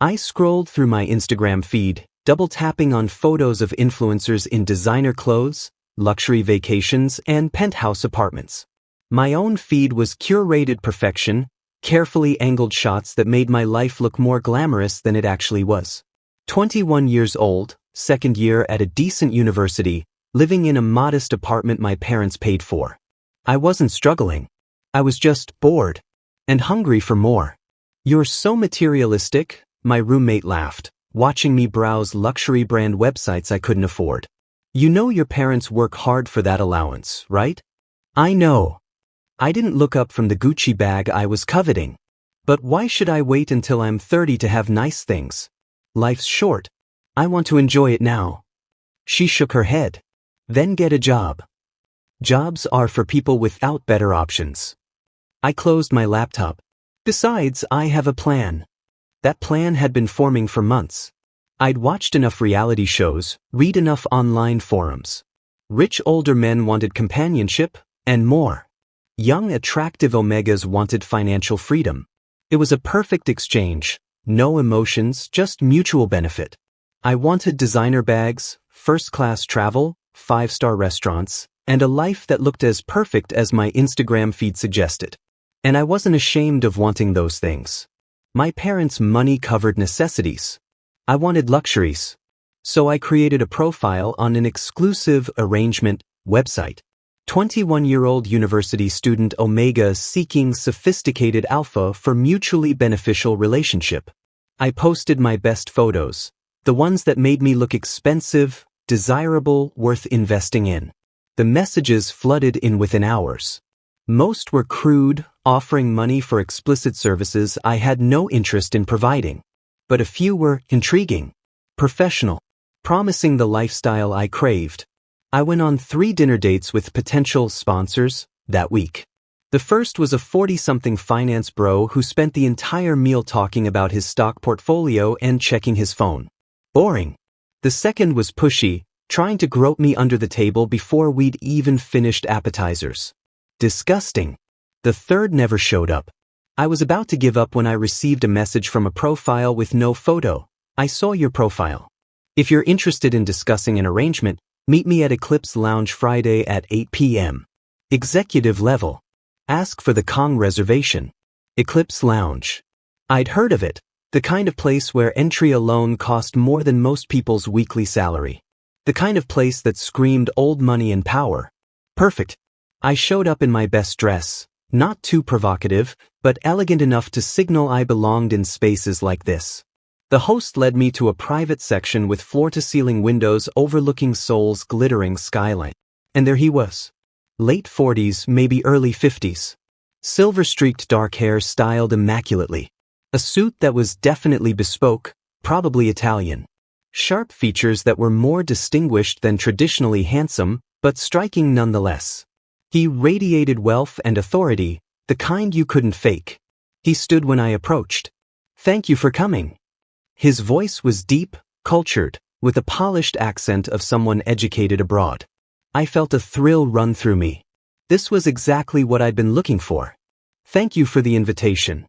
I scrolled through my Instagram feed, double-tapping on photos of influencers in designer clothes, luxury vacations, and penthouse apartments. My own feed was curated perfection, carefully angled shots that made my life look more glamorous than it actually was. 21 years old, second year at a decent university, living in a modest apartment my parents paid for. I wasn't struggling. I was just bored and hungry for more. "You're so materialistic," my roommate laughed, watching me browse luxury brand websites I couldn't afford. "You know your parents work hard for that allowance, right?" "I know." I didn't look up from the Gucci bag I was coveting. "But why should I wait until I'm 30 to have nice things? Life's short. I want to enjoy it now." She shook her head. "Then get a job. Jobs are for people without better options." I closed my laptop. "Besides, I have a plan." That plan had been forming for months. I'd watched enough reality shows, read enough online forums. Rich older men wanted companionship, and more. Young attractive omegas wanted financial freedom. It was a perfect exchange, no emotions, just mutual benefit. I wanted designer bags, first-class travel, 5-star restaurants, and a life that looked as perfect as my Instagram feed suggested. And I wasn't ashamed of wanting those things. My parents' money covered necessities. I wanted luxuries. So I created a profile on an exclusive arrangement website. 21-year-old university student Omega seeking sophisticated alpha for mutually beneficial relationship. I posted my best photos, the ones that made me look expensive, desirable, worth investing in. The messages flooded in within hours. Most were crude, offering money for explicit services I had no interest in providing. But a few were intriguing, professional, promising the lifestyle I craved. I went on 3 dinner dates with potential sponsors that week. The first was a 40-something finance bro who spent the entire meal talking about his stock portfolio and checking his phone. Boring. The second was pushy, trying to grope me under the table before we'd even finished appetizers. Disgusting. The third never showed up. I was about to give up when I received a message from a profile with no photo. "I saw your profile. If you're interested in discussing an arrangement, meet me at Eclipse Lounge Friday at 8 p.m. Executive level. Ask for the Kong reservation." Eclipse Lounge. I'd heard of it, the kind of place where entry alone cost more than most people's weekly salary. The kind of place that screamed old money and power. Perfect. I showed up in my best dress, not too provocative, but elegant enough to signal I belonged in spaces like this. The host led me to a private section with floor-to-ceiling windows overlooking Seoul's glittering skyline. And there he was. Late 40s, maybe early 50s. Silver-streaked dark hair styled immaculately. A suit that was definitely bespoke, probably Italian. Sharp features that were more distinguished than traditionally handsome, but striking nonetheless. He radiated wealth and authority, the kind you couldn't fake. He stood when I approached. "Thank you for coming." His voice was deep, cultured, with a polished accent of someone educated abroad. I felt a thrill run through me. This was exactly what I'd been looking for. "Thank you for the invitation."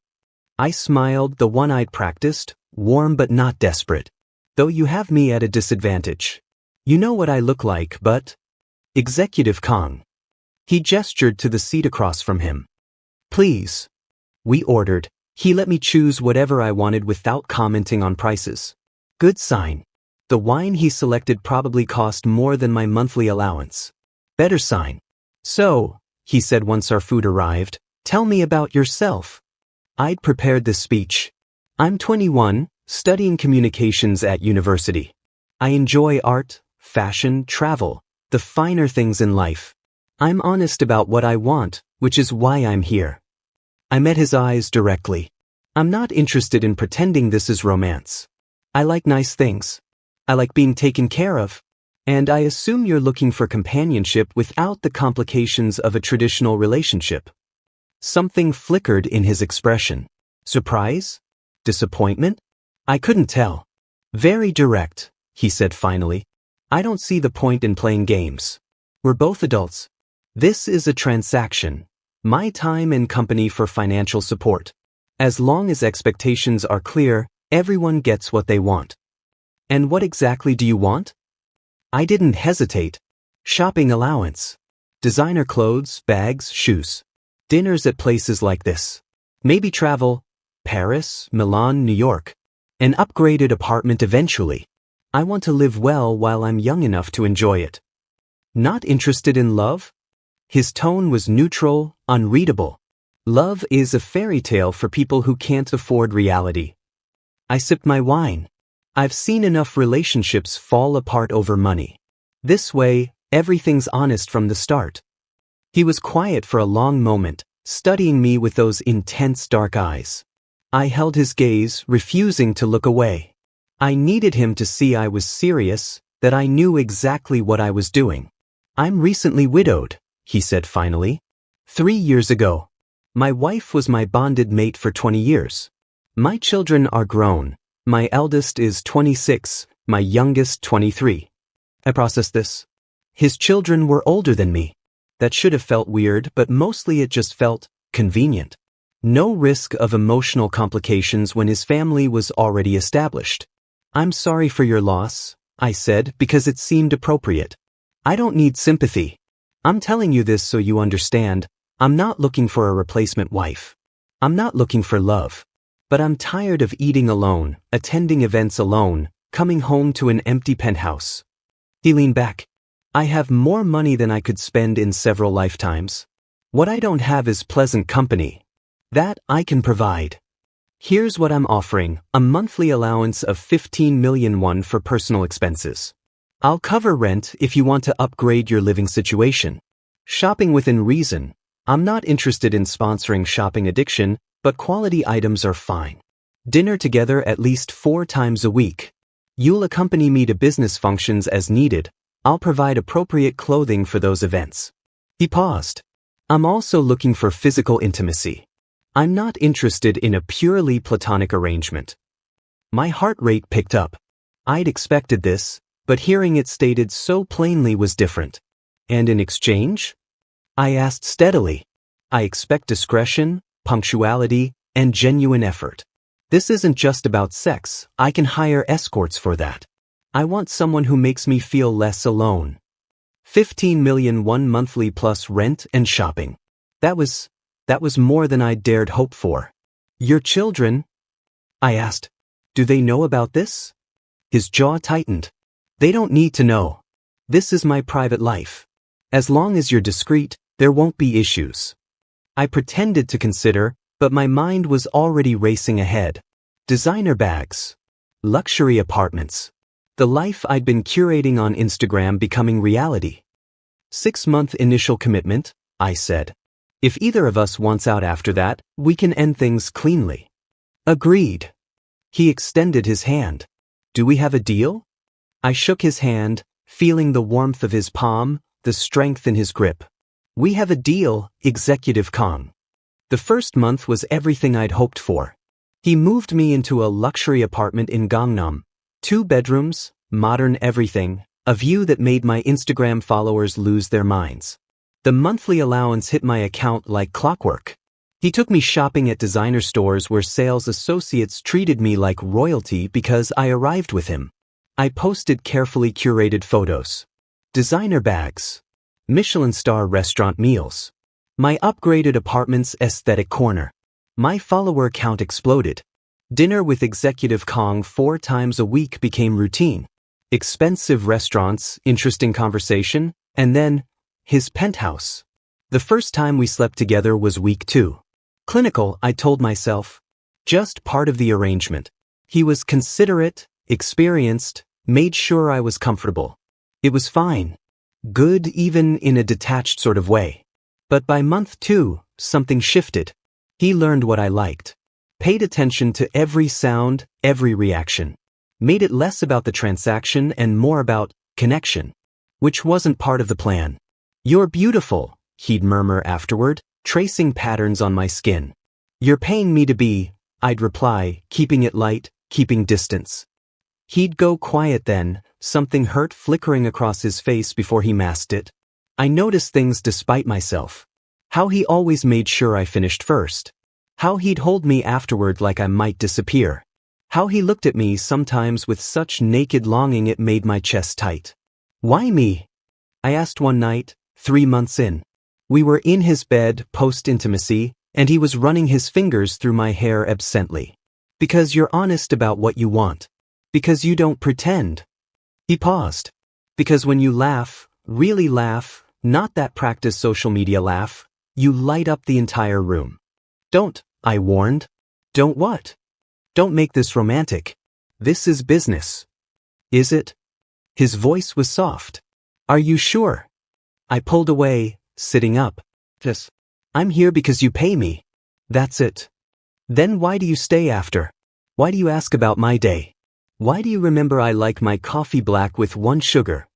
I smiled, the one I'd practiced, warm but not desperate. "Though you have me at a disadvantage. You know what I look like, but..." Executive Kong. He gestured to the seat across from him. "Please." We ordered. He let me choose whatever I wanted without commenting on prices. Good sign. The wine he selected probably cost more than my monthly allowance. Better sign. "So," he said once our food arrived, "tell me about yourself." I'd prepared this speech. "I'm 21, studying communications at university. I enjoy art, fashion, travel, the finer things in life. I'm honest about what I want, which is why I'm here." I met his eyes directly. "I'm not interested in pretending this is romance. I like nice things. I like being taken care of. And I assume you're looking for companionship without the complications of a traditional relationship." Something flickered in his expression. Surprise? Disappointment? I couldn't tell. "Very direct," he said finally. "I don't see the point in playing games. We're both adults. This is a transaction. My time and company for financial support. As long as expectations are clear, Everyone gets what they want. And what exactly do you want? I didn't hesitate. Shopping allowance. Designer clothes, bags, shoes. Dinners at places like this. Maybe travel. Paris, Milan, New York. An upgraded apartment eventually. I want to live well while I'm young enough to enjoy it. Not interested in love? His tone was neutral, unreadable. Love is a fairy tale for people who can't afford reality. I sipped my wine. I've seen enough relationships fall apart over money. This way, everything's honest from the start. He was quiet for a long moment, studying me with those intense dark eyes. I held his gaze, refusing to look away. I needed him to see I was serious, that I knew exactly what I was doing. I'm recently widowed, he said finally. 3 years ago. My wife was my bonded mate for 20 years. My children are grown. My eldest is 26, my youngest 23. I processed this. His children were older than me. That should have felt weird, but mostly it just felt convenient. No risk of emotional complications when his family was already established. I'm sorry for your loss, I said, because it seemed appropriate. I don't need sympathy. I'm telling you this so you understand. I'm not looking for a replacement wife. I'm not looking for love. But I'm tired of eating alone, attending events alone, coming home to an empty penthouse. He leaned back. I have more money than I could spend in several lifetimes. What I don't have is pleasant company. That I can provide. Here's what I'm offering, a monthly allowance of 15 million won for personal expenses. I'll cover rent if you want to upgrade your living situation. Shopping within reason. I'm not interested in sponsoring shopping addiction, but quality items are fine. Dinner together at least 4 times a week. You'll accompany me to business functions as needed. I'll provide appropriate clothing for those events. He paused. I'm also looking for physical intimacy. I'm not interested in a purely platonic arrangement. My heart rate picked up. I'd expected this, but hearing it stated so plainly was different. And in exchange? I asked steadily. I expect discretion, punctuality, and genuine effort. This isn't just about sex. I can hire escorts for that. I want someone who makes me feel less alone. 15 million won monthly plus rent and shopping. That was more than I dared hope for. Your children? I asked. Do they know about this? His jaw tightened. They don't need to know. This is my private life. As long as you're discreet, there won't be issues. I pretended to consider, but my mind was already racing ahead. Designer bags. Luxury apartments. The life I'd been curating on Instagram becoming reality. 6-month initial commitment, I said. If either of us wants out after that, we can end things cleanly. Agreed. He extended his hand. Do we have a deal? I shook his hand, feeling the warmth of his palm, the strength in his grip. We have a deal, Executive Kong. The first month was everything I'd hoped for. He moved me into a luxury apartment in Gangnam. 2 bedrooms, modern everything, a view that made my Instagram followers lose their minds. The monthly allowance hit my account like clockwork. He took me shopping at designer stores where sales associates treated me like royalty because I arrived with him. I posted carefully curated photos. Designer bags. Michelin star restaurant meals. My upgraded apartment's aesthetic corner. My follower count exploded. Dinner with Executive Kong 4 times a week became routine. Expensive restaurants, interesting conversation, and then his penthouse. The first time we slept together was week 2. Clinical, I told myself. Just part of the arrangement. He was considerate, experienced, made sure I was comfortable. It was fine. Good even in a detached sort of way. But by month 2, something shifted. He learned what I liked. Paid attention to every sound, every reaction. Made it less about the transaction and more about connection. Which wasn't part of the plan. You're beautiful, he'd murmur afterward, tracing patterns on my skin. You're paying me to be, I'd reply, keeping it light, keeping distance. He'd go quiet then, something hurt flickering across his face before he masked it. I noticed things despite myself. How he always made sure I finished first. How he'd hold me afterward like I might disappear. How he looked at me sometimes with such naked longing it made my chest tight. Why me? I asked one night, 3 months in. We were in his bed post-intimacy, and he was running his fingers through my hair absently. Because you're honest about what you want. Because you don't pretend. He paused. Because when you laugh, really laugh, not that practice social media laugh, you light up the entire room. Don't, I warned. Don't what? Don't make this romantic. This is business. Is it? His voice was soft. Are you sure? I pulled away, sitting up. Yes. I'm here because you pay me. That's it. Then why do you stay after? Why do you ask about my day? Why do you remember I like my coffee black with 1 sugar?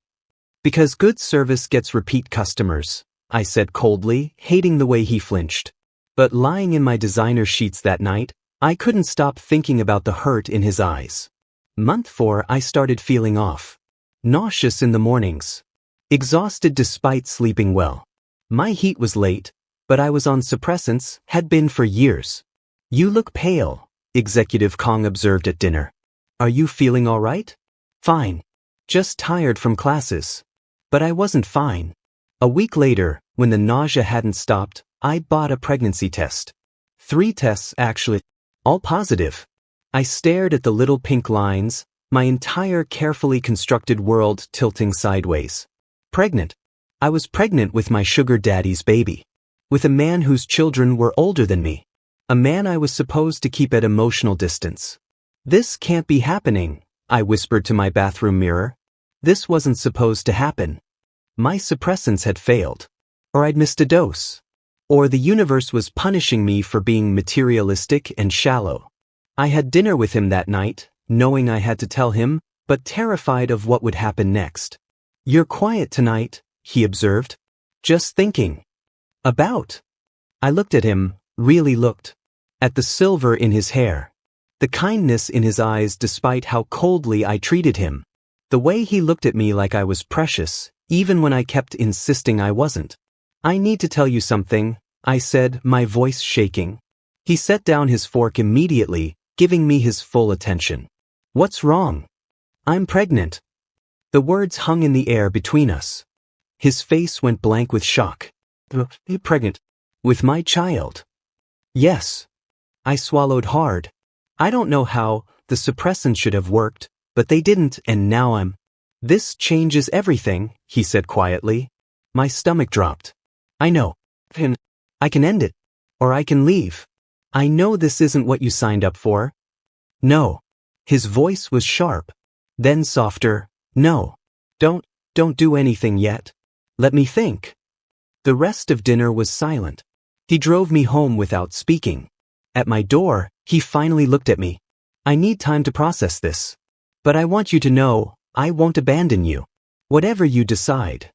Because good service gets repeat customers, I said coldly, hating the way he flinched. But lying in my designer sheets that night, I couldn't stop thinking about the hurt in his eyes. Month 4 I started feeling off. Nauseous in the mornings. Exhausted despite sleeping well. My heat was late, but I was on suppressants, had been for years. You look pale, Executive Kong observed at dinner. Are you feeling all right? Fine. Just tired from classes. But I wasn't fine. A week later, when the nausea hadn't stopped, I bought a pregnancy test. 3 tests actually, all positive. I stared at the little pink lines, my entire carefully constructed world tilting sideways. Pregnant. I was pregnant with my sugar daddy's baby. With a man whose children were older than me. A man I was supposed to keep at emotional distance. This can't be happening, I whispered to my bathroom mirror. This wasn't supposed to happen. My suppressants had failed. Or I'd missed a dose. Or the universe was punishing me for being materialistic and shallow. I had dinner with him that night, knowing I had to tell him, but terrified of what would happen next. You're quiet tonight, he observed. Just thinking. About. I looked at him, really looked. At the silver in his hair. The kindness in his eyes despite how coldly I treated him. The way he looked at me like I was precious, even when I kept insisting I wasn't. I need to tell you something, I said, my voice shaking. He set down his fork immediately, giving me his full attention. What's wrong? I'm pregnant. The words hung in the air between us. His face went blank with shock. You're pregnant? With my child? Yes. I swallowed hard. I don't know how, the suppressants should have worked, but they didn't and now I'm. This changes everything, he said quietly. My stomach dropped. I know. I can end it. Or I can leave. I know this isn't what you signed up for. No. His voice was sharp. Then softer. No. Don't do anything yet. Let me think. The rest of dinner was silent. He drove me home without speaking. At my door, he finally looked at me. I need time to process this. But I want you to know, I won't abandon you. Whatever you decide.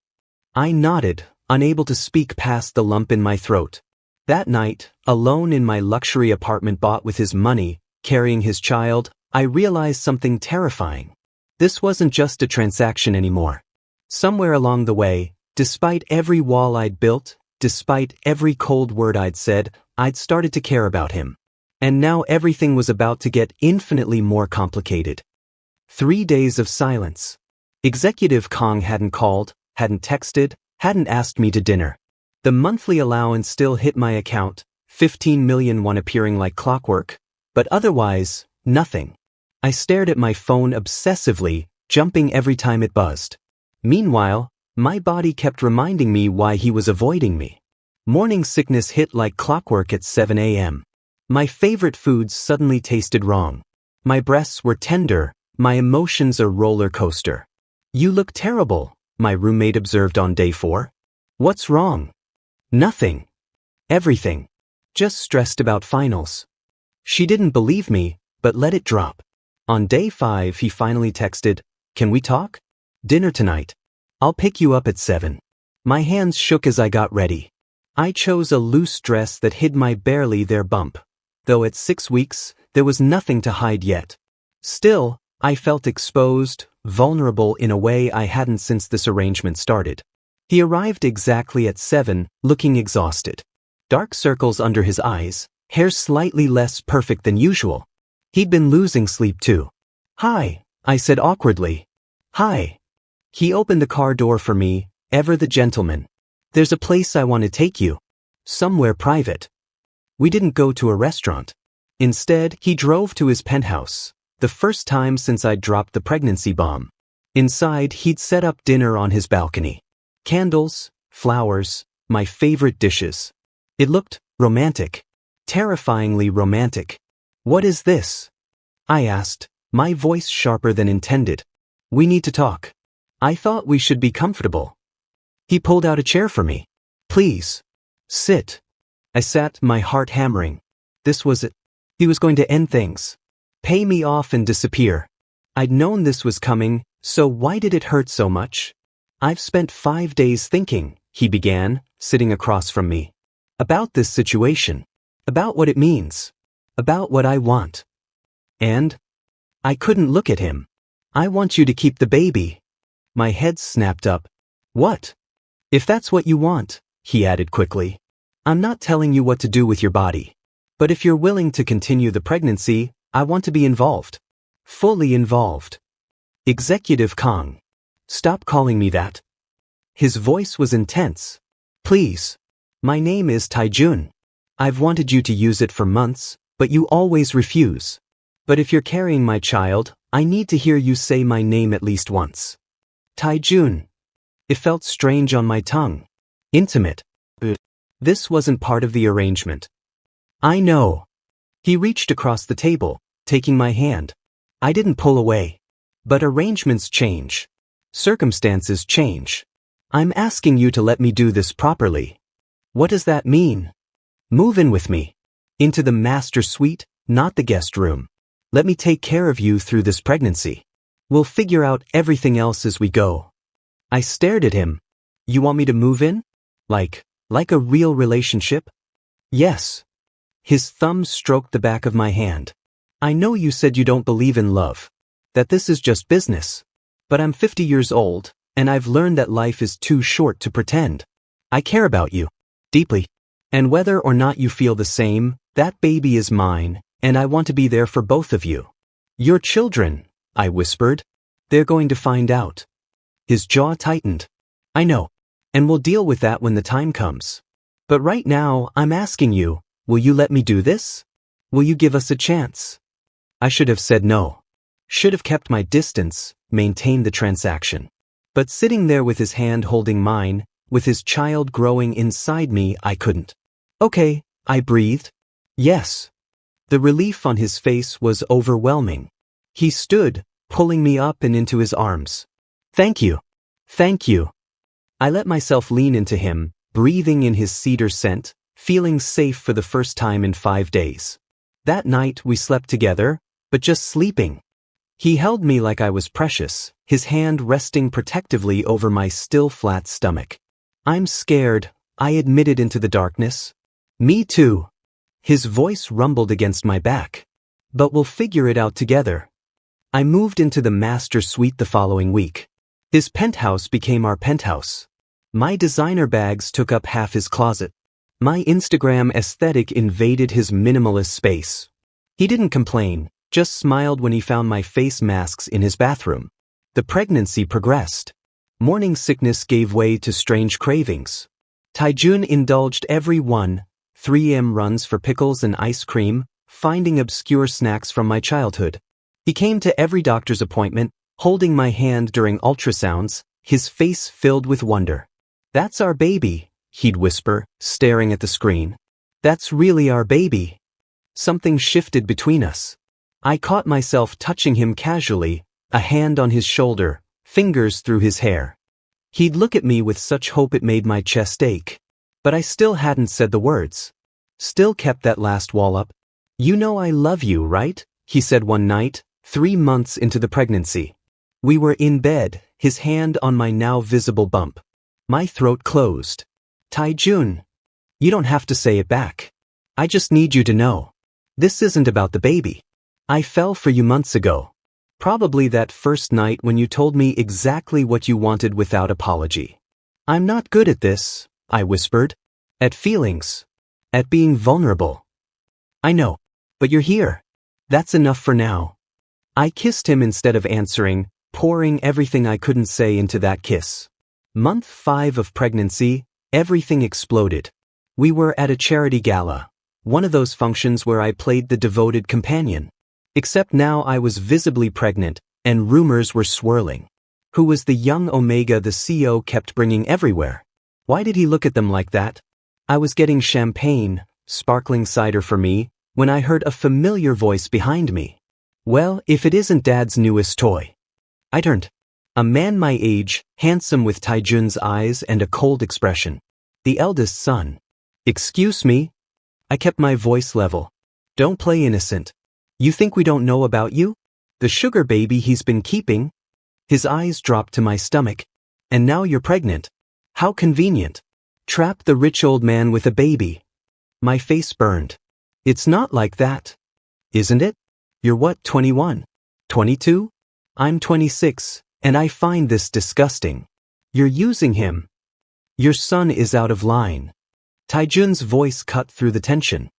I nodded, unable to speak past the lump in my throat. That night, alone in my luxury apartment bought with his money, carrying his child, I realized something terrifying. This wasn't just a transaction anymore. Somewhere along the way, despite every wall I'd built, despite every cold word I'd said, I'd started to care about him. And now everything was about to get infinitely more complicated. 3 days of silence. Executive Kong hadn't called, hadn't texted, hadn't asked me to dinner. The monthly allowance still hit my account, 15 million won appearing like clockwork, but otherwise, nothing. I stared at my phone obsessively, jumping every time it buzzed. Meanwhile, my body kept reminding me why he was avoiding me. Morning sickness hit like clockwork at 7 a.m. My favorite foods suddenly tasted wrong. My breasts were tender, my emotions a roller coaster. You look terrible, my roommate observed on day 4. What's wrong? Nothing. Everything. Just stressed about finals. She didn't believe me, but let it drop. On day 5 he finally texted, "Can we talk? Dinner tonight. I'll pick you up at 7. My hands shook as I got ready. I chose a loose dress that hid my barely there bump. Though at 6 weeks, there was nothing to hide yet. Still, I felt exposed, vulnerable in a way I hadn't since this arrangement started. He arrived exactly at 7, looking exhausted. Dark circles under his eyes, hair slightly less perfect than usual. He'd been losing sleep too. "Hi," I said awkwardly. "Hi." He opened the car door for me, ever the gentleman. "There's a place I want to take you. Somewhere private." We didn't go to a restaurant. Instead, he drove to his penthouse, the first time since I'd dropped the pregnancy bomb. Inside, he'd set up dinner on his balcony. Candles, flowers, my favorite dishes. It looked romantic. Terrifyingly romantic. "What is this?" I asked, my voice sharper than intended. "We need to talk. I thought we should be comfortable." He pulled out a chair for me. "Please. Sit." I sat, my heart hammering. This was it. He was going to end things. Pay me off and disappear. I'd known this was coming, so why did it hurt so much? "I've spent 5 days thinking," he began, sitting across from me. "About this situation. About what it means. About what I want." And I couldn't look at him. "I want you to keep the baby." My head snapped up. "What?" "If that's what you want," he added quickly. "I'm not telling you what to do with your body. But if you're willing to continue the pregnancy, I want to be involved. Fully involved." "Executive Kong. Stop calling me that." His voice was intense. "Please. My name is Taijun. I've wanted you to use it for months, but you always refuse. But if you're carrying my child, I need to hear you say my name at least once." Taijun. It felt strange on my tongue. Intimate. This wasn't part of the arrangement. "I know." He reached across the table, taking my hand. I didn't pull away. But arrangements change. Circumstances change. "I'm asking you to let me do this properly." "What does that mean?" "Move in with me. Into the master suite, not the guest room. Let me take care of you through this pregnancy. We'll figure out everything else as we go." I stared at him. "You want me to move in? Like a real relationship?" "Yes." His thumb stroked the back of my hand. "I know you said you don't believe in love. That this is just business. But I'm 50 years old, and I've learned that life is too short to pretend. I care about you. Deeply. And whether or not you feel the same, that baby is mine, and I want to be there for both of you." "Your children," I whispered. "They're going to find out." His jaw tightened. "I know. And we'll deal with that when the time comes. But right now, I'm asking you, will you let me do this? Will you give us a chance?" I should have said no. Should have kept my distance, maintained the transaction. But sitting there with his hand holding mine, with his child growing inside me, I couldn't. "Okay," I breathed. "Yes." The relief on his face was overwhelming. He stood, pulling me up and into his arms. "Thank you. Thank you." I let myself lean into him, breathing in his cedar scent, feeling safe for the first time in 5 days. That night we slept together, but just sleeping. He held me like I was precious, his hand resting protectively over my still flat stomach. "I'm scared," I admitted into the darkness. "Me too." His voice rumbled against my back. "But we'll figure it out together." I moved into the master suite the following week. His penthouse became our penthouse. My designer bags took up half his closet. My Instagram aesthetic invaded his minimalist space. He didn't complain, just smiled when he found my face masks in his bathroom. The pregnancy progressed. Morning sickness gave way to strange cravings. Taijun indulged every one, 3 a.m. runs for pickles and ice cream, finding obscure snacks from my childhood. He came to every doctor's appointment, holding my hand during ultrasounds, his face filled with wonder. "That's our baby," he'd whisper, staring at the screen. "That's really our baby." Something shifted between us. I caught myself touching him casually, a hand on his shoulder, fingers through his hair. He'd look at me with such hope it made my chest ache. But I still hadn't said the words. Still kept that last wall up. "You know I love you, right?" he said one night, 3 months into the pregnancy. We were in bed, his hand on my now visible bump. My throat closed. "Taijun, you don't have to say it back. I just need you to know. This isn't about the baby. I fell for you months ago. Probably that first night when you told me exactly what you wanted without apology. I'm not good at this," I whispered. "At feelings. At being vulnerable. I know. But you're here. That's enough for now. I kissed him instead of answering, pouring everything I couldn't say into that kiss. Month 5 of pregnancy, everything exploded. We were at a charity gala, one of those functions where I played the devoted companion. Except now I was visibly pregnant, and rumors were swirling. Who was the young Omega the CEO kept bringing everywhere? Why did he look at them like that? I was getting champagne, sparkling cider for me, when I heard a familiar voice behind me. Well, if it isn't Dad's newest toy. I turned. A man my age, handsome with Taijun's eyes and a cold expression. The eldest son. Excuse me? I kept my voice level. Don't play innocent. You think we don't know about you? The sugar baby he's been keeping? His eyes dropped to my stomach. And now you're pregnant. How convenient. Trap the rich old man with a baby. My face burned. It's not like that. Isn't it? You're what, 21? 22? I'm 26, and I find this disgusting. You're using him. Your son is out of line. Taijun's voice cut through the tension.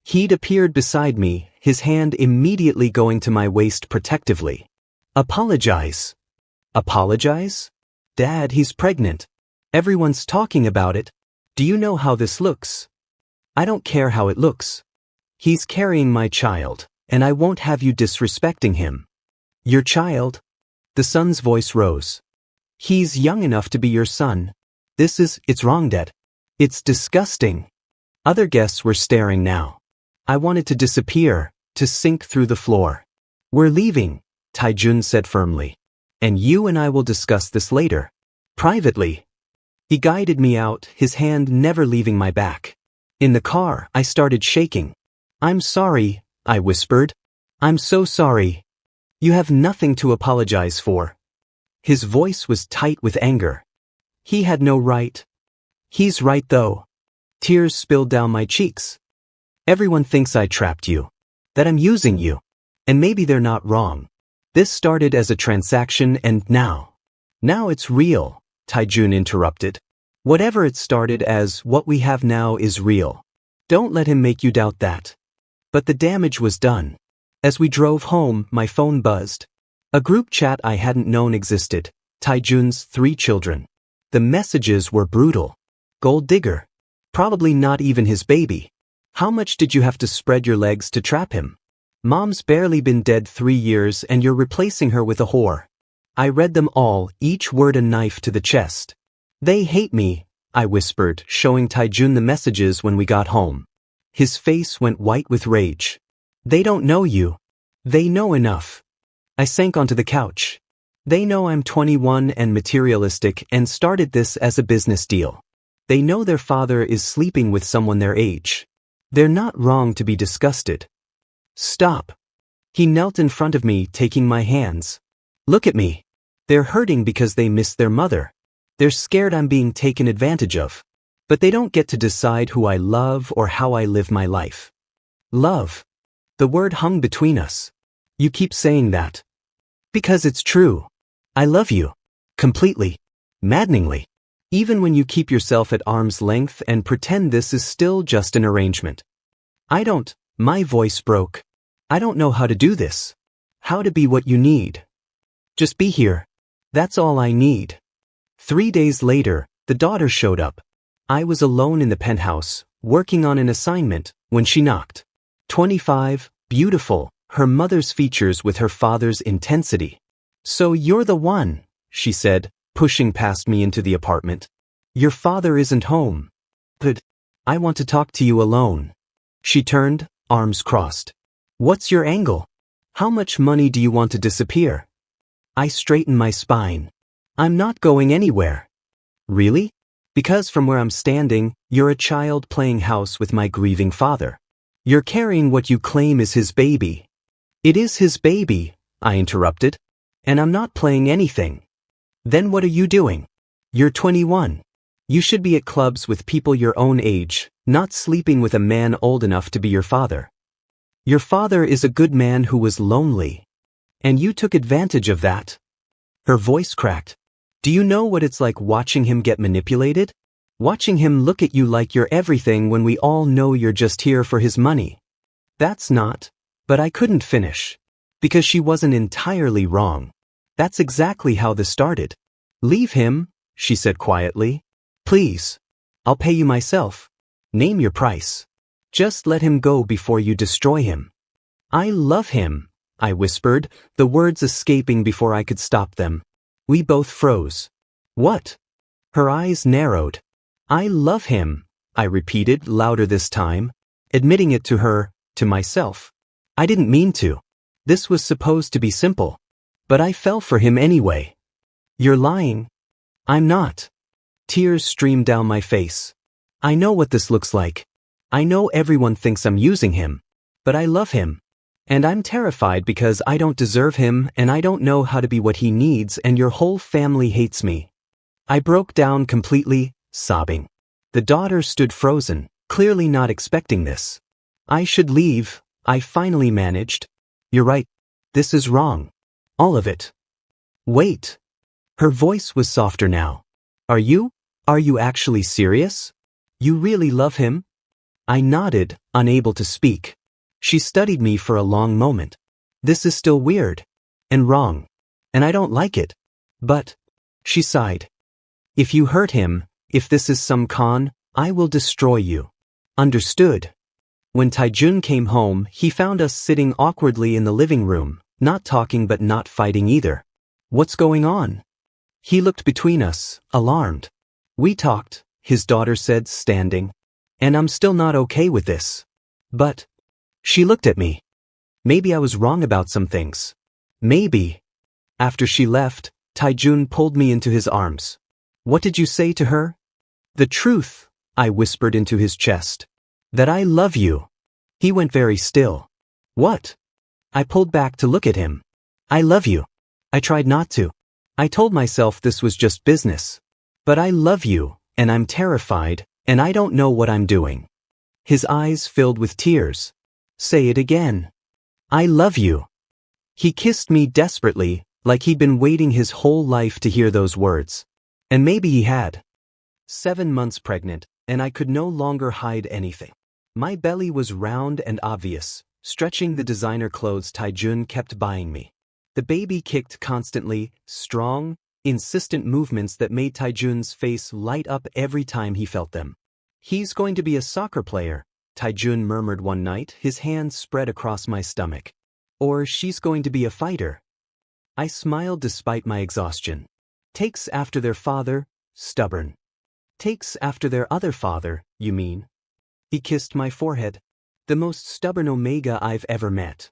He'd appeared beside me, his hand immediately going to my waist protectively. Apologize. Apologize? Dad, he's pregnant. Everyone's talking about it. Do you know how this looks? I don't care how it looks. He's carrying my child, and I won't have you disrespecting him. Your child? The son's voice rose. He's young enough to be your son. It's wrong, Dad. It's disgusting. Other guests were staring now. I wanted to disappear, to sink through the floor. We're leaving, Taijun said firmly. And you and I will discuss this later. Privately. He guided me out, his hand never leaving my back. In the car, I started shaking. I'm sorry, I whispered. I'm so sorry. You have nothing to apologize for. His voice was tight with anger. He had no right. He's right though. Tears spilled down my cheeks. Everyone thinks I trapped you. That I'm using you. And maybe they're not wrong. This started as a transaction and now it's real, Taijun interrupted. Whatever it started as, what we have now is real. Don't let him make you doubt that. But the damage was done. As we drove home, my phone buzzed. A group chat I hadn't known existed. Taijun's 3 children. The messages were brutal. Gold digger. Probably not even his baby. How much did you have to spread your legs to trap him? Mom's barely been dead 3 years and you're replacing her with a whore. I read them all, each word a knife to the chest. They hate me, I whispered, showing Taijun the messages when we got home. His face went white with rage. They don't know you. They know enough. I sank onto the couch. They know I'm 21 and materialistic and started this as a business deal. They know their father is sleeping with someone their age. They're not wrong to be disgusted. Stop. He knelt in front of me, taking my hands. Look at me. They're hurting because they miss their mother. They're scared I'm being taken advantage of. But they don't get to decide who I love or how I live my life. Love. The word hung between us. You keep saying that. Because it's true. I love you. Completely. Maddeningly. Even when you keep yourself at arm's length and pretend this is still just an arrangement. My voice broke. I don't know how to do this. How to be what you need. Just be here. That's all I need. 3 days later, the daughter showed up. I was alone in the penthouse, working on an assignment, when she knocked. 25, beautiful, her mother's features with her father's intensity. So you're the one, she said, pushing past me into the apartment. Your father isn't home. But I want to talk to you alone. She turned, arms crossed. What's your angle? How much money do you want to disappear? I straightened my spine. I'm not going anywhere. Really? Because from where I'm standing, you're a child playing house with my grieving father. You're carrying what you claim is his baby. It is his baby, I interrupted. And I'm not playing anything. Then what are you doing? You're 21. You should be at clubs with people your own age, not sleeping with a man old enough to be your father. Your father is a good man who was lonely. And you took advantage of that. Her voice cracked. Do you know what it's like watching him get manipulated? Watching him look at you like you're everything when we all know you're just here for his money. But But I couldn't finish. Because she wasn't entirely wrong. That's exactly how this started. Leave him, she said quietly. Please. I'll pay you myself. Name your price. Just let him go before you destroy him. I love him, I whispered, the words escaping before I could stop them. We both froze. What? Her eyes narrowed. I love him, I repeated, louder this time, admitting it to her, to myself. I didn't mean to. This was supposed to be simple. But I fell for him anyway. You're lying. I'm not. Tears streamed down my face. I know what this looks like. I know everyone thinks I'm using him. But I love him. And I'm terrified because I don't deserve him and I don't know how to be what he needs and your whole family hates me. I broke down completely, sobbing. The daughter stood frozen, clearly not expecting this. I should leave, I finally managed. You're right. This is wrong. All of it. Wait. Her voice was softer now. Are you actually serious? You really love him? I nodded, unable to speak. She studied me for a long moment. This is still weird. And wrong. And I don't like it. But, she sighed. If you hurt him, if this is some con, I will destroy you. Understood. When Taijun came home, he found us sitting awkwardly in the living room, not talking but not fighting either. What's going on? He looked between us, alarmed. We talked, his daughter said, standing. And I'm still not okay with this. But, she looked at me. Maybe I was wrong about some things. Maybe. After she left, Taijun pulled me into his arms. What did you say to her? The truth, I whispered into his chest. That I love you. He went very still. What? I pulled back to look at him. I love you. I tried not to. I told myself this was just business. But I love you, and I'm terrified, and I don't know what I'm doing. His eyes filled with tears. Say it again. I love you. He kissed me desperately, like he'd been waiting his whole life to hear those words. And maybe he had. 7 months pregnant, and I could no longer hide anything. My belly was round and obvious, stretching the designer clothes Taijun kept buying me. The baby kicked constantly, strong, insistent movements that made Taijun's face light up every time he felt them. He's going to be a soccer player, Taijun murmured one night, his hands spread across my stomach. Or she's going to be a fighter. I smiled despite my exhaustion. Takes after their father, stubborn. Takes after their other father, you mean? He kissed my forehead. The most stubborn Omega I've ever met.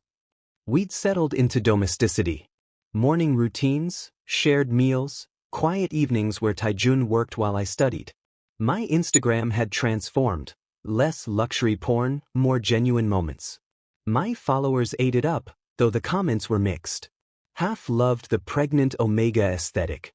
We'd settled into domesticity. Morning routines, shared meals, quiet evenings where Taijun worked while I studied. My Instagram had transformed. Less luxury porn, more genuine moments. My followers ate it up, though the comments were mixed. Half loved the pregnant Omega aesthetic.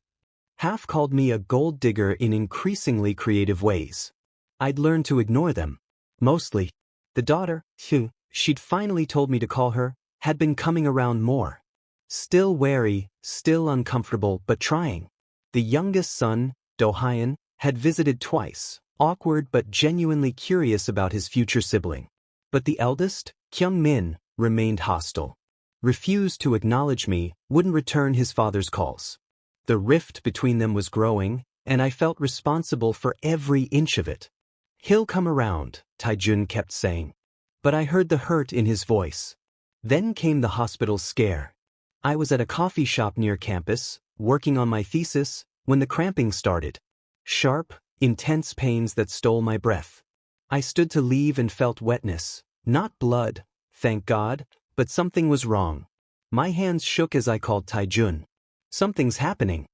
Half called me a gold digger in increasingly creative ways. I'd learned to ignore them. Mostly. The daughter, who, she'd finally told me to call her, had been coming around more. Still wary, still uncomfortable, but trying. The youngest son, Do-hyun, had visited twice, awkward but genuinely curious about his future sibling. But the eldest, Kyung-min, remained hostile. Refused to acknowledge me, wouldn't return his father's calls. The rift between them was growing, and I felt responsible for every inch of it. He'll come around, Taijun kept saying. But I heard the hurt in his voice. Then came the hospital scare. I was at a coffee shop near campus, working on my thesis, when the cramping started. Sharp, intense pains that stole my breath. I stood to leave and felt wetness. Not blood, thank God, but something was wrong. My hands shook as I called Taijun. Something's happening.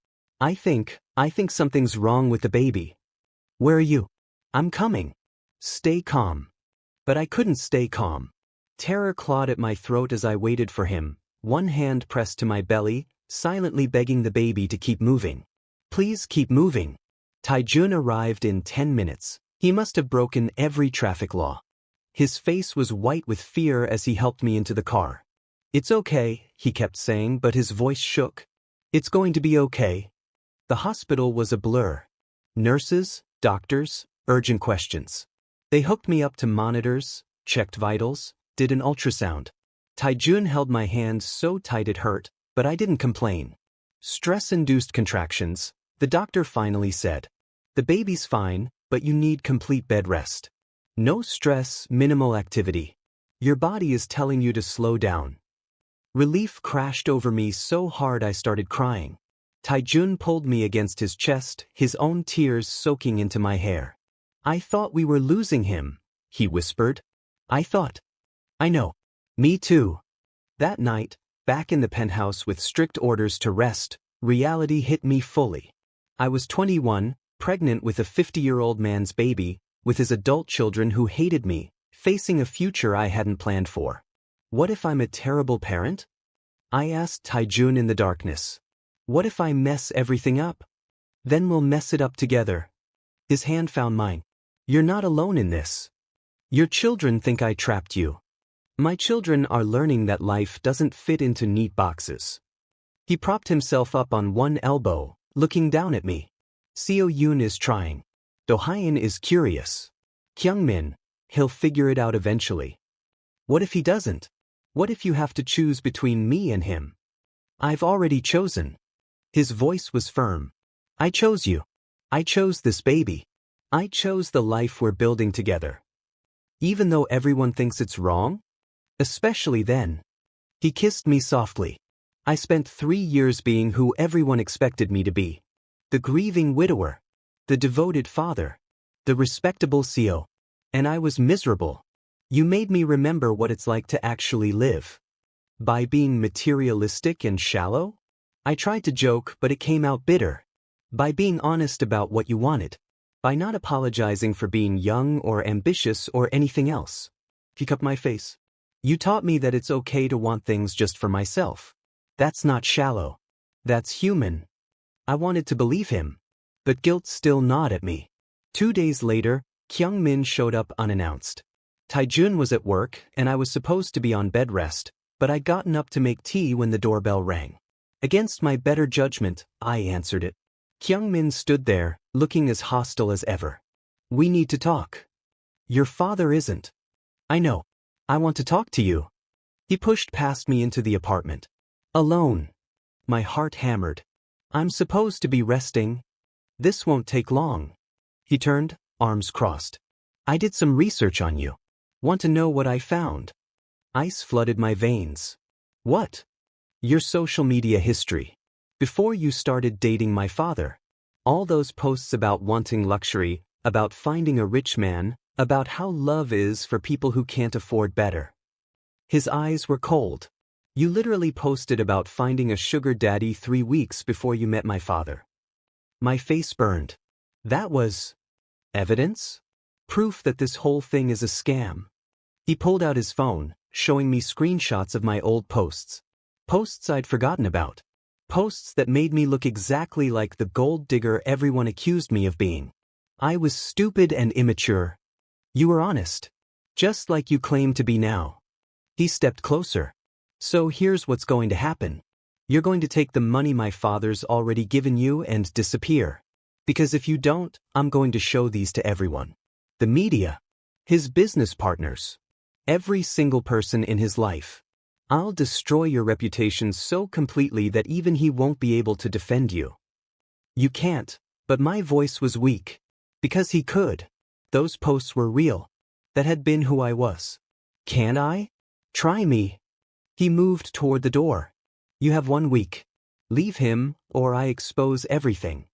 I think something's wrong with the baby. Where are you? I'm coming. Stay calm. But I couldn't stay calm. Terror clawed at my throat as I waited for him, one hand pressed to my belly, silently begging the baby to keep moving. Please keep moving. Taijun arrived in 10 minutes. He must have broken every traffic law. His face was white with fear as he helped me into the car. It's okay, he kept saying, but his voice shook. It's going to be okay. The hospital was a blur. Nurses, doctors, urgent questions. They hooked me up to monitors, checked vitals, did an ultrasound. Taijun held my hand so tight it hurt, but I didn't complain. Stress-induced contractions, the doctor finally said. The baby's fine, but you need complete bed rest. No stress, minimal activity. Your body is telling you to slow down. Relief crashed over me so hard I started crying. Taijun pulled me against his chest, his own tears soaking into my hair. I thought we were losing him, he whispered. I know. Me too. That night, back in the penthouse with strict orders to rest, reality hit me fully. I was 21, pregnant with a 50-year-old man's baby, with his adult children who hated me, facing a future I hadn't planned for. What if I'm a terrible parent? I asked Taijun in the darkness. What if I mess everything up? Then we'll mess it up together. His hand found mine. You're not alone in this. Your children think I trapped you. My children are learning that life doesn't fit into neat boxes. He propped himself up on one elbow, looking down at me. Seo Yoon is trying. Do-hyun is curious. Kyungmin, he'll figure it out eventually. What if he doesn't? What if you have to choose between me and him? I've already chosen. His voice was firm. I chose you. I chose this baby. I chose the life we're building together. Even though everyone thinks it's wrong? Especially then. He kissed me softly. I spent 3 years being who everyone expected me to be. The grieving widower. The devoted father. The respectable Seo. And I was miserable. You made me remember what it's like to actually live. By being materialistic and shallow? I tried to joke, but it came out bitter. By being honest about what you wanted. By not apologizing for being young or ambitious or anything else. He cupped my face. You taught me that it's okay to want things just for myself. That's not shallow. That's human. I wanted to believe him. But guilt still gnawed at me. 2 days later, Kyungmin showed up unannounced. Taijun was at work, and I was supposed to be on bed rest, but I'd gotten up to make tea when the doorbell rang. Against my better judgment, I answered it. Kyungmin stood there, looking as hostile as ever. We need to talk. Your father isn't. I know. I want to talk to you. He pushed past me into the apartment. Alone. My heart hammered. I'm supposed to be resting. This won't take long. He turned, arms crossed. I did some research on you. Want to know what I found? Ice flooded my veins. What? Your social media history. Before you started dating my father. All those posts about wanting luxury, about finding a rich man, about how love is for people who can't afford better. His eyes were cold. You literally posted about finding a sugar daddy 3 weeks before you met my father. My face burned. That was evidence? Proof that this whole thing is a scam. He pulled out his phone, showing me screenshots of my old posts. Posts I'd forgotten about. Posts that made me look exactly like the gold digger everyone accused me of being. I was stupid and immature. You were honest. Just like you claim to be now. He stepped closer. So here's what's going to happen. You're going to take the money my father's already given you and disappear. Because if you don't, I'm going to show these to everyone. The media. His business partners. Every single person in his life. I'll destroy your reputation so completely that even he won't be able to defend you. You can't, but my voice was weak. Because he could. Those posts were real. That had been who I was. Can't I? Try me. He moved toward the door. You have 1 week. Leave him, or I expose everything.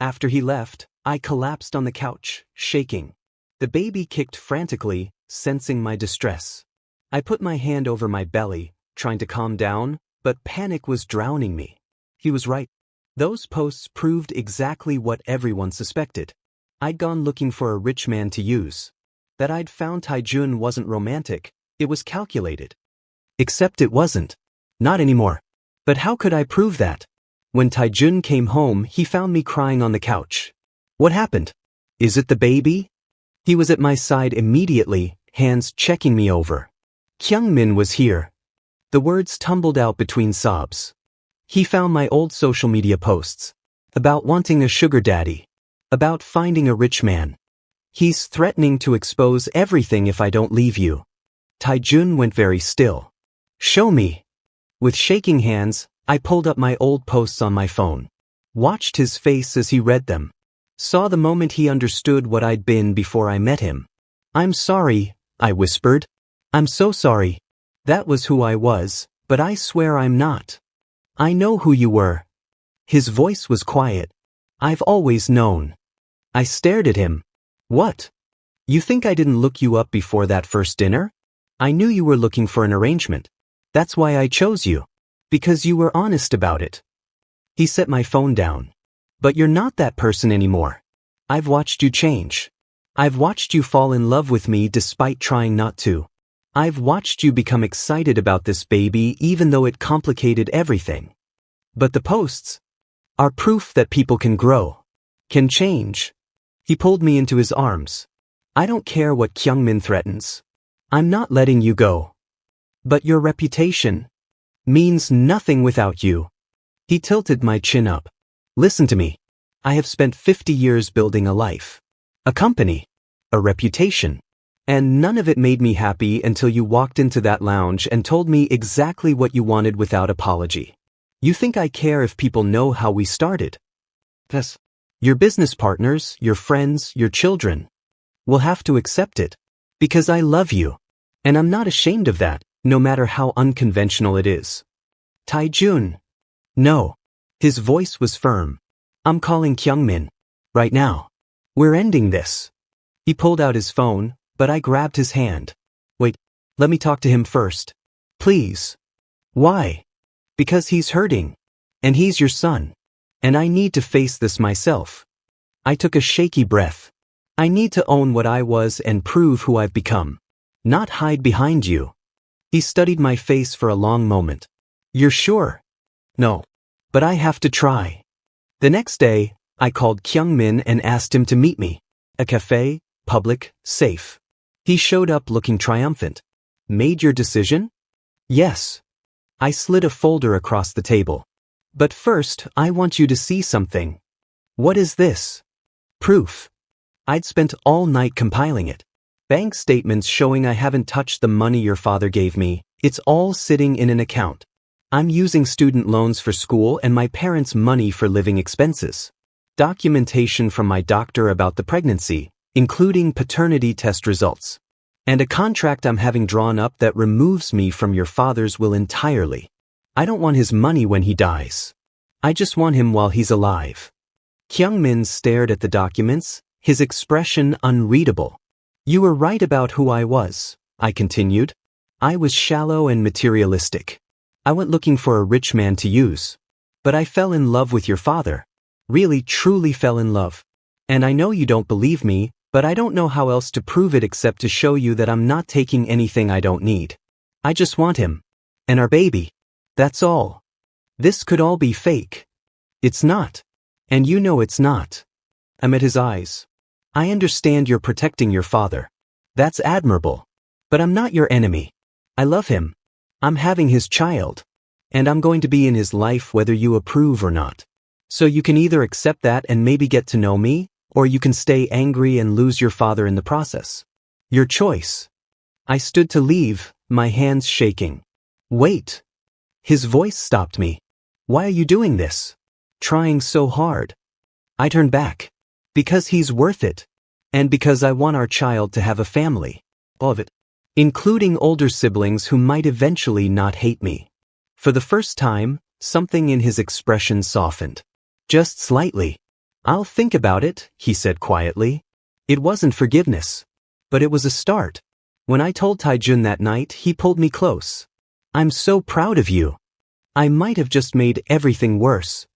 After he left, I collapsed on the couch, shaking. The baby kicked frantically, sensing my distress. I put my hand over my belly, trying to calm down, but panic was drowning me. He was right. Those posts proved exactly what everyone suspected. I'd gone looking for a rich man to use. That I'd found Taijun wasn't romantic, it was calculated. Except it wasn't. Not anymore. But how could I prove that? When Taijun came home, he found me crying on the couch. What happened? Is it the baby? He was at my side immediately, hands checking me over. Kyungmin was here. The words tumbled out between sobs. He found my old social media posts. About wanting a sugar daddy. About finding a rich man. He's threatening to expose everything if I don't leave you. Taijun went very still. Show me. With shaking hands, I pulled up my old posts on my phone. Watched his face as he read them. Saw the moment he understood what I'd been before I met him. I'm sorry, I whispered. I'm so sorry. That was who I was, but I swear I'm not. I know who you were. His voice was quiet. I've always known. I stared at him. What? You think I didn't look you up before that first dinner? I knew you were looking for an arrangement. That's why I chose you. Because you were honest about it. He set my phone down. But you're not that person anymore. I've watched you change. I've watched you fall in love with me despite trying not to. I've watched you become excited about this baby even though it complicated everything. But the posts are proof that people can grow, can change. He pulled me into his arms. I don't care what Kyungmin threatens. I'm not letting you go. But your reputation means nothing without you. He tilted my chin up. Listen to me. I have spent 50 years building a life, a company, a reputation. And none of it made me happy until you walked into that lounge and told me exactly what you wanted without apology. You think I care if people know how we started? Yes. Your business partners, your friends, your children will have to accept it. Because I love you. And I'm not ashamed of that, no matter how unconventional it is. Taejun. No. His voice was firm. I'm calling Kyungmin. Right now. We're ending this. He pulled out his phone, but I grabbed his hand. Wait, let me talk to him first. Please. Why? Because he's hurting. And he's your son. And I need to face this myself. I took a shaky breath. I need to own what I was and prove who I've become. Not hide behind you. He studied my face for a long moment. You're sure? No. But I have to try. The next day, I called Kyungmin and asked him to meet me. A cafe, public, safe. He showed up looking triumphant. Made your decision? Yes. I slid a folder across the table. But first, I want you to see something. What is this? Proof. I'd spent all night compiling it. Bank statements showing I haven't touched the money your father gave me. It's all sitting in an account. I'm using student loans for school and my parents' money for living expenses. Documentation from my doctor about the pregnancy, including paternity test results. And a contract I'm having drawn up that removes me from your father's will entirely. I don't want his money when he dies. I just want him while he's alive. Kyungmin stared at the documents, his expression unreadable. You were right about who I was, I continued. I was shallow and materialistic. I went looking for a rich man to use. But I fell in love with your father. Really, truly fell in love. And I know you don't believe me, but I don't know how else to prove it except to show you that I'm not taking anything I don't need. I just want him. And our baby. That's all. This could all be fake. It's not. And you know it's not. I met his eyes. I understand you're protecting your father. That's admirable. But I'm not your enemy. I love him. I'm having his child. And I'm going to be in his life whether you approve or not. So you can either accept that and maybe get to know me, or you can stay angry and lose your father in the process. Your choice. I stood to leave, my hands shaking. Wait. His voice stopped me. Why are you doing this? Trying so hard. I turned back. Because he's worth it. And because I want our child to have a family. All of it. Including older siblings who might eventually not hate me. For the first time, something in his expression softened. Just slightly. I'll think about it, he said quietly. It wasn't forgiveness. But it was a start. When I told Taejun that night, he pulled me close. I'm so proud of you. I might have just made everything worse.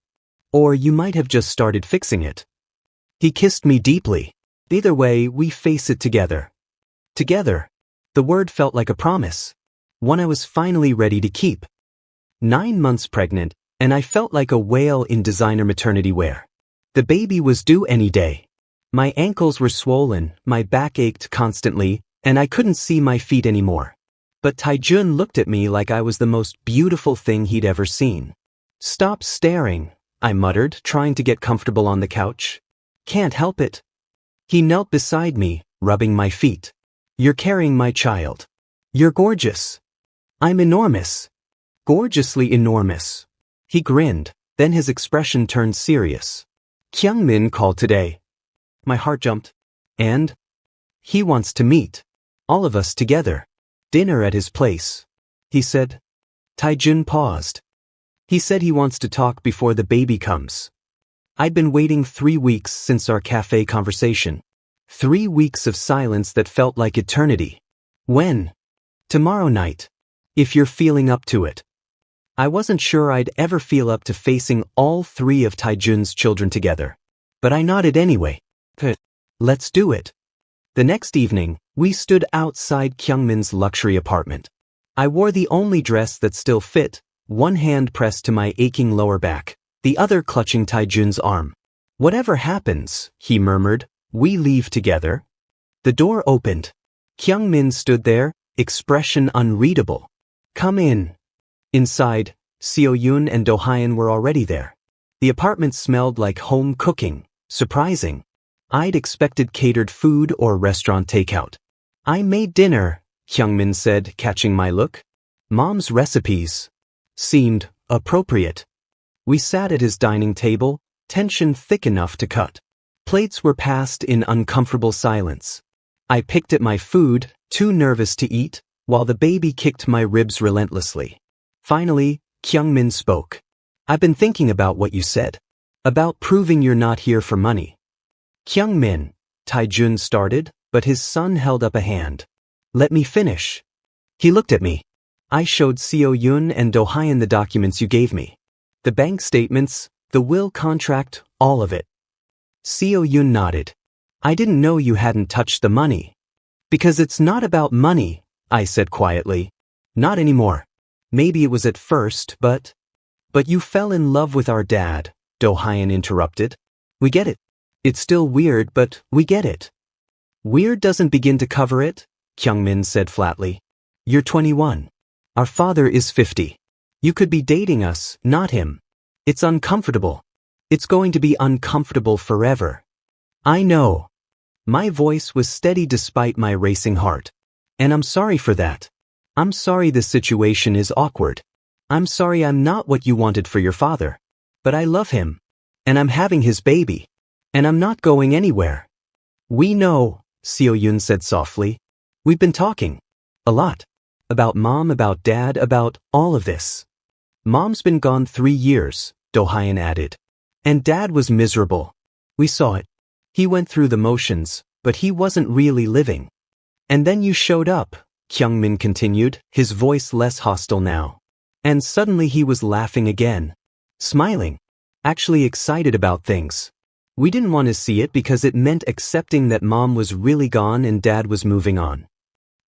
Or you might have just started fixing it. He kissed me deeply. Either way, we face it together. Together. The word felt like a promise. One I was finally ready to keep. 9 months pregnant, and I felt like a whale in designer maternity wear. The baby was due any day. My ankles were swollen, my back ached constantly, and I couldn't see my feet anymore. But Taejun looked at me like I was the most beautiful thing he'd ever seen. Stop staring, I muttered, trying to get comfortable on the couch. Can't help it. He knelt beside me, rubbing my feet. You're carrying my child. You're gorgeous. I'm enormous. Gorgeously enormous. He grinned, then his expression turned serious. Kyungmin called today. My heart jumped. And? He wants to meet. All of us together. Dinner at his place. He said. Taejun paused. He said he wants to talk before the baby comes. I'd been waiting 3 weeks since our cafe conversation. 3 weeks of silence that felt like eternity. When? Tomorrow night. If you're feeling up to it. I wasn't sure I'd ever feel up to facing all 3 of Taejun's children together. But I nodded anyway. Let's do it. The next evening, we stood outside Kyungmin's luxury apartment. I wore the only dress that still fit, one hand pressed to my aching lower back, the other clutching Taejun's arm. Whatever happens, he murmured, we leave together. The door opened. Kyungmin stood there, expression unreadable. Come in. Inside, Seo-yoon and Do-hyun were already there. The apartment smelled like home cooking, surprising. I'd expected catered food or restaurant takeout. I made dinner, Kyungmin said, catching my look. Mom's recipes. Seemed appropriate. We sat at his dining table, tension thick enough to cut. Plates were passed in uncomfortable silence. I picked at my food, too nervous to eat, while the baby kicked my ribs relentlessly. Finally, Kyungmin spoke. I've been thinking about what you said. About proving you're not here for money. Kyungmin, Taejun started, but his son held up a hand. Let me finish. He looked at me. I showed Seo-yoon and Do-hyun the documents you gave me. The bank statements, the will contract, all of it. Seo-yoon nodded. I didn't know you hadn't touched the money. Because it's not about money, I said quietly. Not anymore. Maybe it was at first, but you fell in love with our dad, Do-hyun interrupted. We get it. It's still weird, but we get it. Weird doesn't begin to cover it, Kyungmin said flatly. You're 21. Our father is 50. You could be dating us, not him. It's uncomfortable. It's going to be uncomfortable forever. I know. My voice was steady despite my racing heart. And I'm sorry for that. I'm sorry this situation is awkward. I'm sorry I'm not what you wanted for your father. But I love him. And I'm having his baby. And I'm not going anywhere. We know, Seo-yoon said softly. We've been talking. A lot. About mom, about dad, about all of this. Mom's been gone 3 years, Do-hyun added. And dad was miserable. We saw it. He went through the motions, but he wasn't really living. And then you showed up, Kyungmin continued, his voice less hostile now. And suddenly he was laughing again. Smiling. Actually excited about things. We didn't want to see it because it meant accepting that mom was really gone and dad was moving on.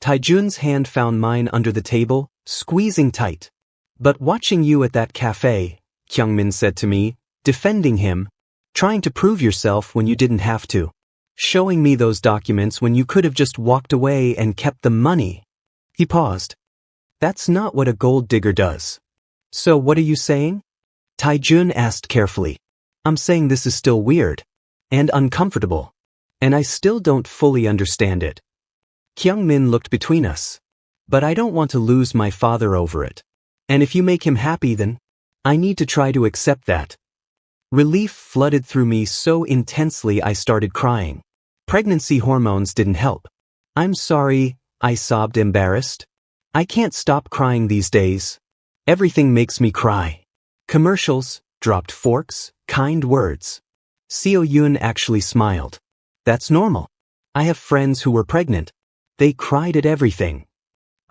Taejun's hand found mine under the table, squeezing tight. But watching you at that cafe, Kyungmin said to me, defending him, trying to prove yourself when you didn't have to. Showing me those documents when you could have just walked away and kept the money. He paused. That's not what a gold digger does. So what are you saying? Taejun asked carefully. I'm saying this is still weird. And uncomfortable. And I still don't fully understand it. Kyungmin looked between us. But I don't want to lose my father over it. And if you make him happy then, I need to try to accept that. Relief flooded through me so intensely I started crying. Pregnancy hormones didn't help. I'm sorry, I sobbed embarrassed. I can't stop crying these days. Everything makes me cry. Commercials, dropped forks, kind words. Seo-yoon actually smiled. That's normal. I have friends who were pregnant. They cried at everything.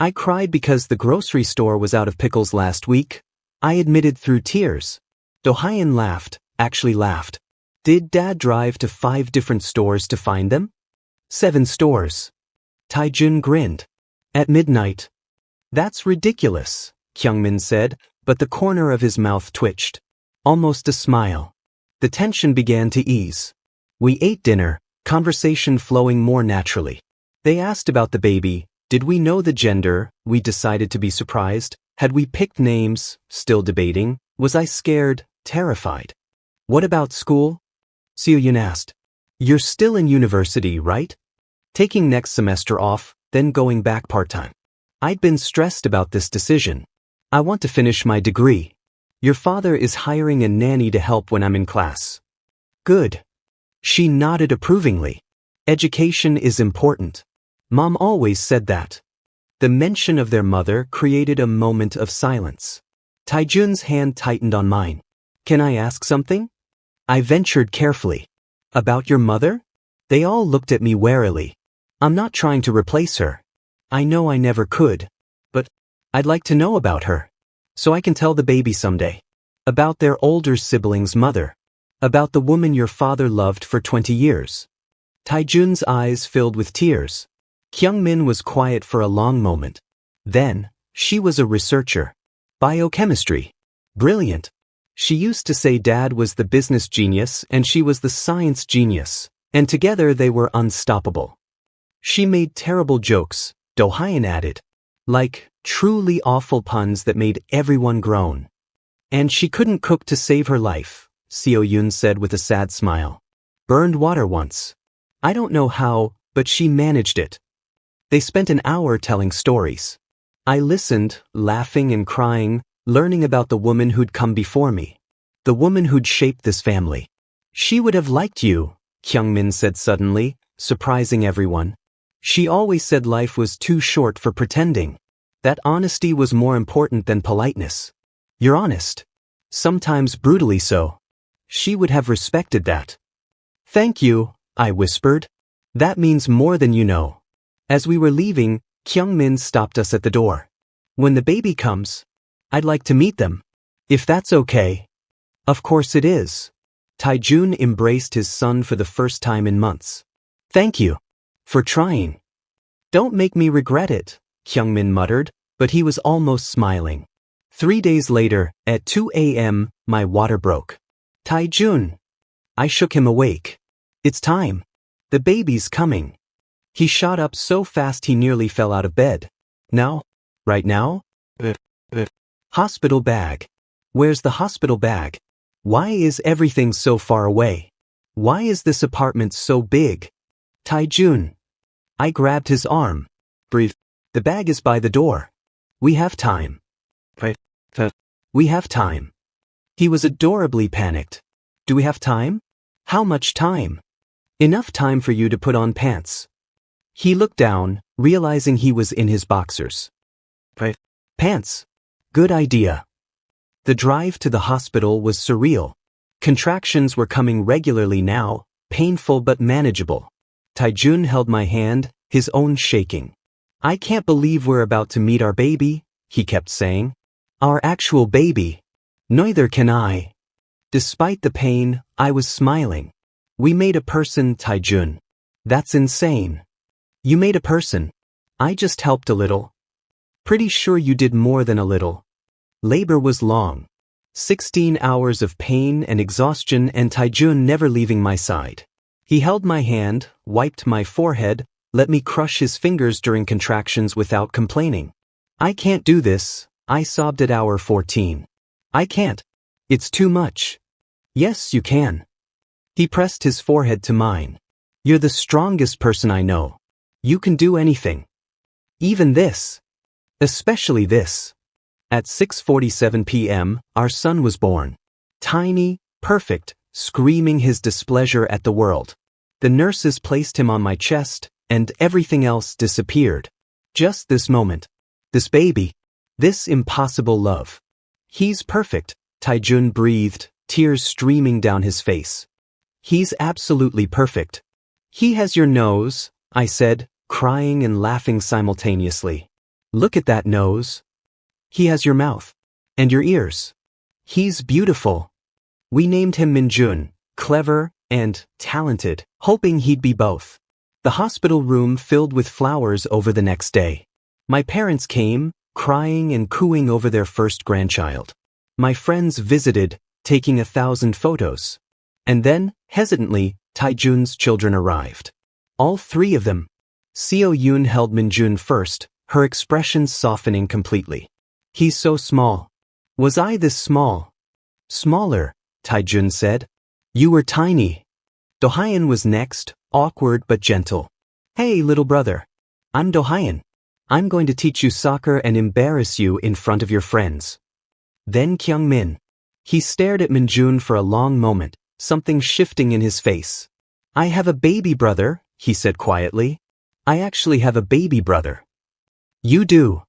I cried because the grocery store was out of pickles last week. I admitted through tears. Do-hyun laughed, actually laughed. Did dad drive to 5 different stores to find them? 7 stores. Taejun grinned. At midnight. That's ridiculous, Kyungmin said, but the corner of his mouth twitched. Almost a smile. The tension began to ease. We ate dinner, conversation flowing more naturally. They asked about the baby. Did we know the gender? We decided to be surprised. Had we picked names? Still debating. Was I scared? Terrified. What about school? Seo-yoon asked. You're still in university, right? Taking next semester off, then going back part-time. I'd been stressed about this decision. I want to finish my degree. Your father is hiring a nanny to help when I'm in class. Good. She nodded approvingly. Education is important. Mom always said that. The mention of their mother created a moment of silence. Taijun's hand tightened on mine. Can I ask something? I ventured carefully. About your mother? They all looked at me warily. I'm not trying to replace her. I know I never could. But I'd like to know about her. So I can tell the baby someday. About their older sibling's mother. About the woman your father loved for 20 years. Taijun's eyes filled with tears. Kyungmin was quiet for a long moment. Then, she was a researcher. Biochemistry. Brilliant. She used to say Dad was the business genius and she was the science genius, and together they were unstoppable. She made terrible jokes, Do-hyun added. Like, truly awful puns that made everyone groan. And she couldn't cook to save her life, Seo-yoon said with a sad smile. Burned water once. I don't know how, but she managed it. They spent an hour telling stories. I listened, laughing and crying, learning about the woman who'd come before me. The woman who'd shaped this family. She would have liked you, Kyungmin said suddenly, surprising everyone. She always said life was too short for pretending. That honesty was more important than politeness. You're honest. Sometimes brutally so. She would have respected that. Thank you, I whispered. That means more than you know. As we were leaving, Kyungmin stopped us at the door. When the baby comes, I'd like to meet them. If that's okay. Of course it is. Taijun embraced his son for the first time in months. Thank you. For trying. Don't make me regret it, Kyungmin muttered, but he was almost smiling. 3 days later, at 2 a.m., my water broke. Taijun. I shook him awake. It's time. The baby's coming. He shot up so fast he nearly fell out of bed. Now? Right now? Hospital bag. Where's the hospital bag? Why is everything so far away? Why is this apartment so big? Taijun. I grabbed his arm. Breathe. The bag is by the door. We have time. We have time. He was adorably panicked. Do we have time? How much time? Enough time for you to put on pants. He looked down, realizing he was in his boxers. Pants. Good idea. The drive to the hospital was surreal. Contractions were coming regularly now, painful but manageable. Taijun held my hand, his own shaking. I can't believe we're about to meet our baby, he kept saying. Our actual baby. Neither can I. Despite the pain, I was smiling. We made a person, Taijun. That's insane. You made a person. I just helped a little. Pretty sure you did more than a little. Labor was long. 16 hours of pain and exhaustion and Taijun never leaving my side. He held my hand, wiped my forehead, let me crush his fingers during contractions without complaining. I can't do this, I sobbed at hour 14. I can't. It's too much. Yes, you can. He pressed his forehead to mine. You're the strongest person I know. You can do anything. Even this. Especially this. At 6:47 p.m., our son was born. Tiny, perfect, screaming his displeasure at the world. The nurses placed him on my chest, and everything else disappeared. Just this moment. This baby. This impossible love. He's perfect, Taijun breathed, tears streaming down his face. He's absolutely perfect. He has your nose, I said, crying and laughing simultaneously. Look at that nose. He has your mouth. And your ears. He's beautiful. We named him Minjun, clever and talented, hoping he'd be both. The hospital room filled with flowers over the next day. My parents came, crying and cooing over their first grandchild. My friends visited, taking 1,000 photos. And then, hesitantly, Taijun's children arrived. All 3 of them. Seo-yoon held Minjun first, her expressions softening completely. He's so small. Was I this small? Smaller, Taijun said. You were tiny. Do-hyun was next, awkward but gentle. Hey, little brother. I'm Do-hyun. I'm going to teach you soccer and embarrass you in front of your friends. Then Kyungmin. He stared at Minjun for a long moment, something shifting in his face. I have a baby brother, he said quietly. I actually have a baby brother. You do.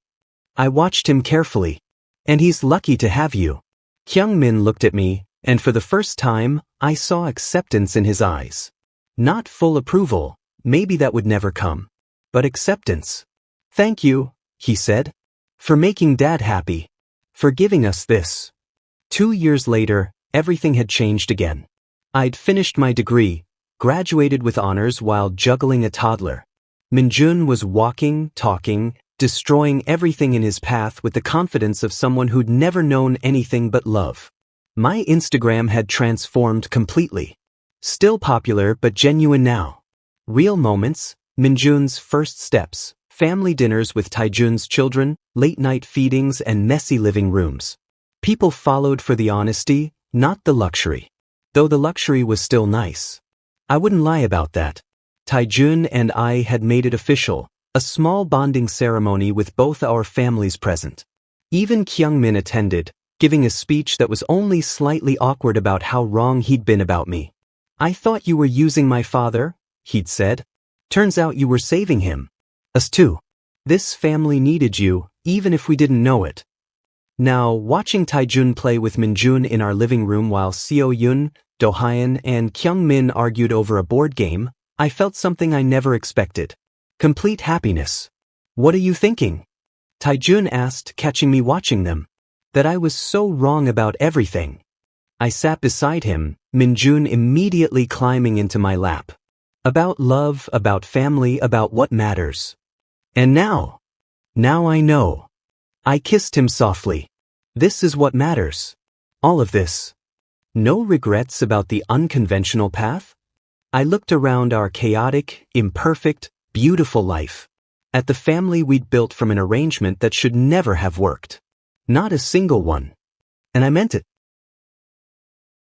I watched him carefully. And he's lucky to have you. Kyungmin looked at me, and for the first time, I saw acceptance in his eyes. Not full approval, maybe that would never come. But acceptance. Thank you, he said. For making Dad happy. For giving us this. 2 years later, everything had changed again. I'd finished my degree, graduated with honors while juggling a toddler. Minjun was walking, talking, destroying everything in his path with the confidence of someone who'd never known anything but love. My Instagram had transformed completely. Still popular but genuine now. Real moments, Minjun's first steps, family dinners with Taejun's children, late-night feedings and messy living rooms. People followed for the honesty, not the luxury. Though the luxury was still nice. I wouldn't lie about that. Taejun and I had made it official, a small bonding ceremony with both our families present. Even Kyungmin attended, giving a speech that was only slightly awkward about how wrong he'd been about me. I thought you were using my father, he'd said. Turns out you were saving him. Us too. This family needed you, even if we didn't know it. Now, watching Taejun play with Minjun in our living room while Seo-yoon, Do-hyun, and Kyungmin argued over a board game, I felt something I never expected. Complete happiness. What are you thinking? Taejun asked, catching me watching them. That I was so wrong about everything. I sat beside him, Minjun immediately climbing into my lap. About love, about family, about what matters. And now I know. I kissed him softly. This is what matters. All of this. No regrets about the unconventional path? I looked around our chaotic, imperfect, beautiful life. At the family we'd built from an arrangement that should never have worked. Not a single one. And I meant it.